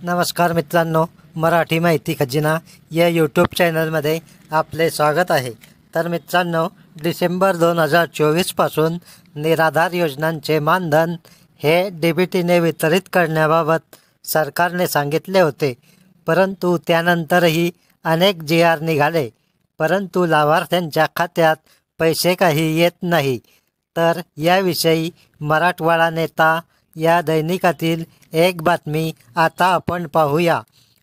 नमस्कार मित्रांनो, मराठी माहिती खजिना या यूट्यूब चॅनलमध्ये आपले स्वागत आहे। तर मित्रांनो, डिसेंबर 2024पासून निराधार योजनांचे मानधन हे DBTने वितरित करण्याबाबत सरकारने सांगितले होते, परंतु त्यानंतरही अनेक GR निघाले, परंतु लाभार्थ्यांच्या खात्यात पैसे काही येत नाही। तर याविषयी मराठवाडा नेता या दैनिकातील एक बातमी आता आपण पाहूया।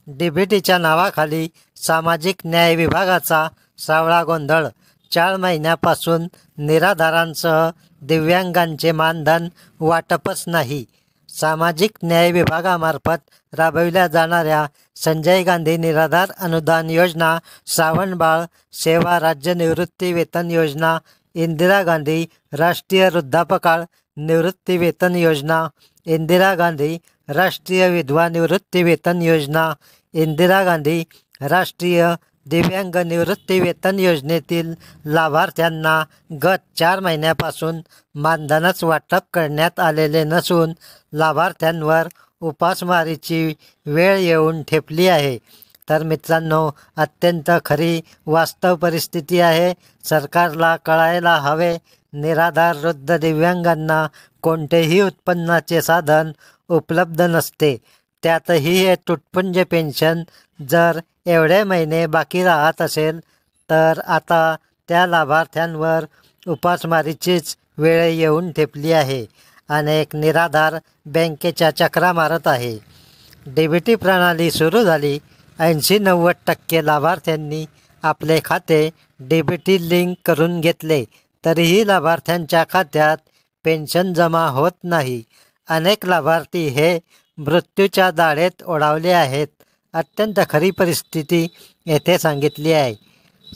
DBTच्या नावाखाली सामाजिक न्याय विभागाचा सावळा गोंधळ। 4 महिन्यापासून निराधारांसह दिव्यांगांचे मानधन वाटपच नाही। सामाजिक न्याय विभागामार्फत राबविल्या जाणाऱ्या संजय गांधी निराधार अनुदान योजना, श्रावणबाळ सेवा राज्य निवृत्ती वेतन योजना, इंदिरा गांधी राष्ट्रीय वृद्धापकाळ निवृत्ती वेतन योजना, इंदिरा गांधी राष्ट्रीय विधवा निवृत्ती वेतन योजना, इंदिरा गांधी राष्ट्रीय दिव्यांग निवृत्ती वेतन योजनेतील लाभार्थ्यांना गत 4 महिन्यापासून मानधनच वाटप करण्यात आलेले नसून लाभार्थ्यांवर उपासमारीची वेळ येऊन ठेपली आहे। तर मित्रांनो, अत्यंत खरी वास्तव परिस्थिती आहे। सरकारला कळायला हवे, निराधार वृद्ध दिव्यांगांना कोणतेही उत्पन्नाचे साधन उपलब्ध नसते, त्यातही हे तुटपुंज पेन्शन जर एवढे महिने बाकी राहत असेल तर आता त्या लाभार्थ्यांवर उपासमारीचीच वेळ येऊन ठेपली आहे। अनेक निराधार बँकेच्या चक्रा मारत आहे। DBT प्रणाली सुरू झाली, 80-90% लाभार्थ्यांनी आपले खाते DBT लिंक करून घेतले, तरीही लाभार्थ्यांच्या खात्यात पेन्शन जमा होत नाही। अनेक लाभार्थी हे मृत्यूच्या दाढेत ओढावले आहेत। अत्यंत खरी परिस्थिती येथे सांगितली आहे।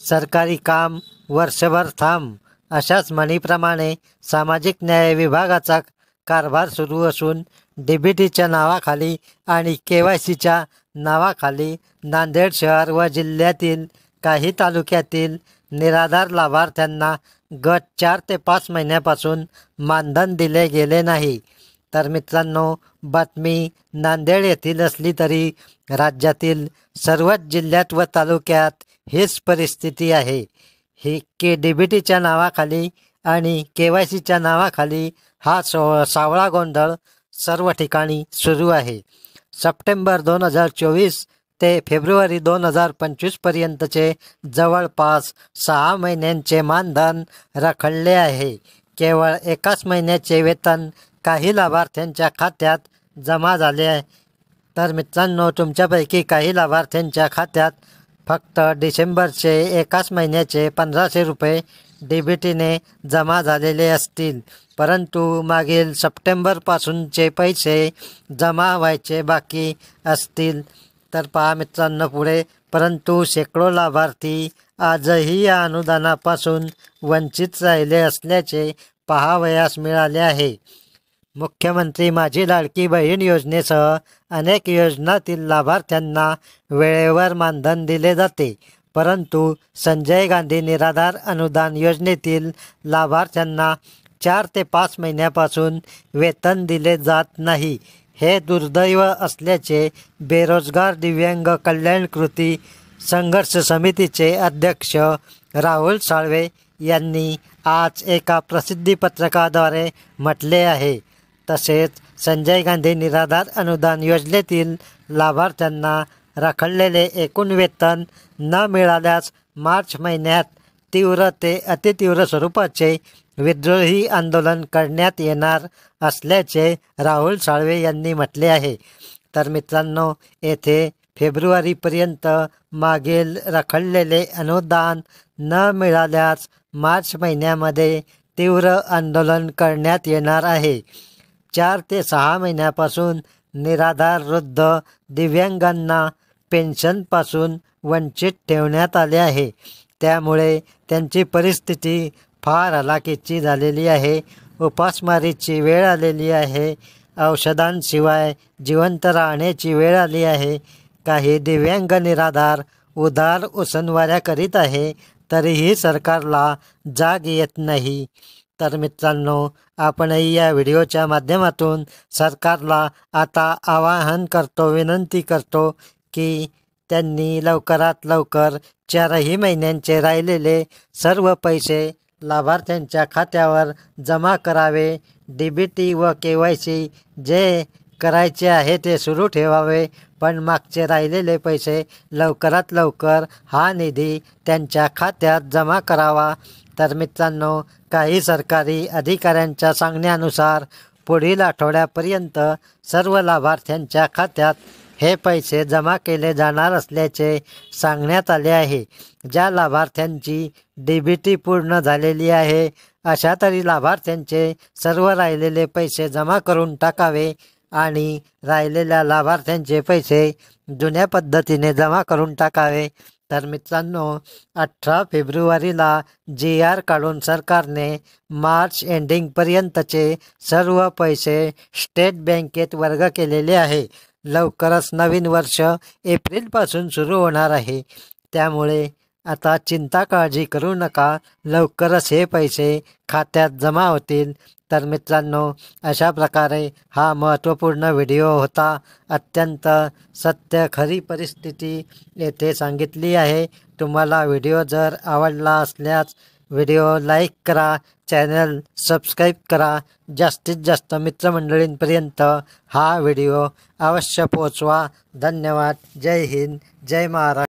सरकारी काम वर्षभर थांब अशाच म्हणीप्रमाणे सामाजिक न्याय विभागाचा कारभार सुरू असून DBTच्या नावाखाली आणि KYCच्या नावाखाली नांदेड शहर व जिल्ह्यातील काही तालुक्यातील निराधार लाभार्थ्यांना गत 4 ते 5 महिन्यापासून मानधन दिले गेले नाही। तर मित्रांनो, बातमी नांदेड येथील असली तरी राज्यातील सर्वच जिल्ह्यात व तालुक्यात हीच परिस्थिती आहे। ही DBTच्या नावाखाली आणि KYCच्या नावाखाली हा सावळा गोंधळ सर्व ठिकाणी सुरू आहे। सप्टेंबर 2024 ते फेब्रुवारी 2025 पर्यंतचे जवळपास 6 महिन्यांचे मानधन रखडले आहे। केवळ एकाच महिन्याचे वेतन काही लाभार्थ्यांच्या खात्यात जमा झाले आहे। तर मित्रांनो, तुमच्यापैकी काही लाभार्थ्यांच्या खात्यात फक्त डिसेंबरचे एकाच महिन्याचे 1500 रुपये DBTने जमा झालेले असतील, परंतु मागील सप्टेंबरपासूनचे पैसे जमा व्हायचे बाकी असतील। तर पहा मित्रांनो पुढे, परंतु शेकडो लाभार्थी आजही या अनुदानापासून वंचित राहिले असल्याचे पाहावयास मिळाले आहे। मुख्यमंत्री माझी लाडकी बहीण योजनेसह अनेक योजनातील लाभार्थ्यांना वेळेवर मानधन दिले जाते, परंतु संजय गांधी निराधार अनुदान योजनेतील लाभार्थ्यांना 4 ते 5 महिन्यापासून वेतन दिले जात नाही। हे दुर्दैव असल्याचे बेरोजगार दिव्यांग कल्याण कृती संघर्ष समितीचे अध्यक्ष राहुल साळवे यांनी आज एका प्रसिद्धीपत्रकाद्वारे म्हटले आहे। तसेच संजय गांधी निराधार अनुदान योजनेतील लाभार्थ्यांना रखडलेले एकूण वेतन न मिळाल्यास मार्च महिन्यात तीव्र ते अतितीव्र स्वरूपाचे विद्रोही आंदोलन करण्यात येणार असल्याचे राहुल साळवे यांनी म्हटले आहे। तर मित्रांनो, येथे फेब्रुवारीपर्यंत मागील रखडलेले अनुदान न मिळाल्यास मार्च महिन्यामध्ये तीव्र आंदोलन करण्यात येणार आहे। 4 ते 6 महिन्यापासून निराधार वृद्ध दिव्यांगांना पेन्शनपासून वंचित ठेवण्यात आले आहे, त्यामुळे त्यांची परिस्थिती फार हलाखीची झालेली आहे। उपासमारीची वेळ आलेली आहे। औषधांशिवाय जिवंत राहण्याची वेळ आली आहे। काही दिव्यांग निराधार उधार उसनवाऱ्या करीत आहे, तरीही सरकारला जाग येत नाही। तर मित्रांनो, आपणही या व्हिडिओच्या माध्यमातून सरकारला आता आवाहन करतो, विनंती करतो की त्यांनी लवकरात लवकर 4ही महिन्यांचे राहिलेले सर्व पैसे लाभार्थ्यांच्या खात्यावर जमा करावे. DBT व KYC जे करायचे आहे ते सुरू ठेवावे, पण मागचे राहिलेले पैसे लवकरात लवकर हा निधी त्यांच्या खात्यात जमा करावा. तर मित्रांनो, काही सरकारी अधिकाऱ्यांच्या सांगण्यानुसार पुढील आठवड्यापर्यंत सर्व लाभार्थ्यांच्या खात्यात हे पैसे जमा केले जाणार असल्याचे सांगण्यात आले आहे. ज्या लाभार्थ्यांची DBT पूर्ण झालेली आहे अशा तरी लाभार्थ्यांचे सर्व राहिलेले पैसे जमा करून टाकावे आणि राहिलेल्या लाभार्थ्यांचे पैसे जुन्या पद्धतीने जमा करून टाकावे. तर मित्रांनो, 18 फेब्रुवारीला GR काढून सरकारने मार्च एंडिंगपर्यंतचे सर्व पैसे स्टेट बँकेत वर्ग केलेले आहे. लवकरच नवीन वर्ष एप्रिलपासून सुरू होणार आहे, त्यामुळे आता चिंता काळजी करू नका, लवकरच हे पैसे खात्यात जमा होतील. तर मित्रांनो, अशा प्रकारे हा महत्त्वपूर्ण व्हिडिओ होता. अत्यंत सत्य खरी परिस्थिती येथे सांगितली आहे. तुम्हाला व्हिडिओ जर आवडला असल्यास व्हिडिओ लाईक करा, चॅनल सबस्क्राईब करा, जास्तीत जास्त मित्रमंडळींपर्यंत हा व्हिडिओ अवश्य पोहोचवा. धन्यवाद. जय हिंद, जय महाराष्ट्र.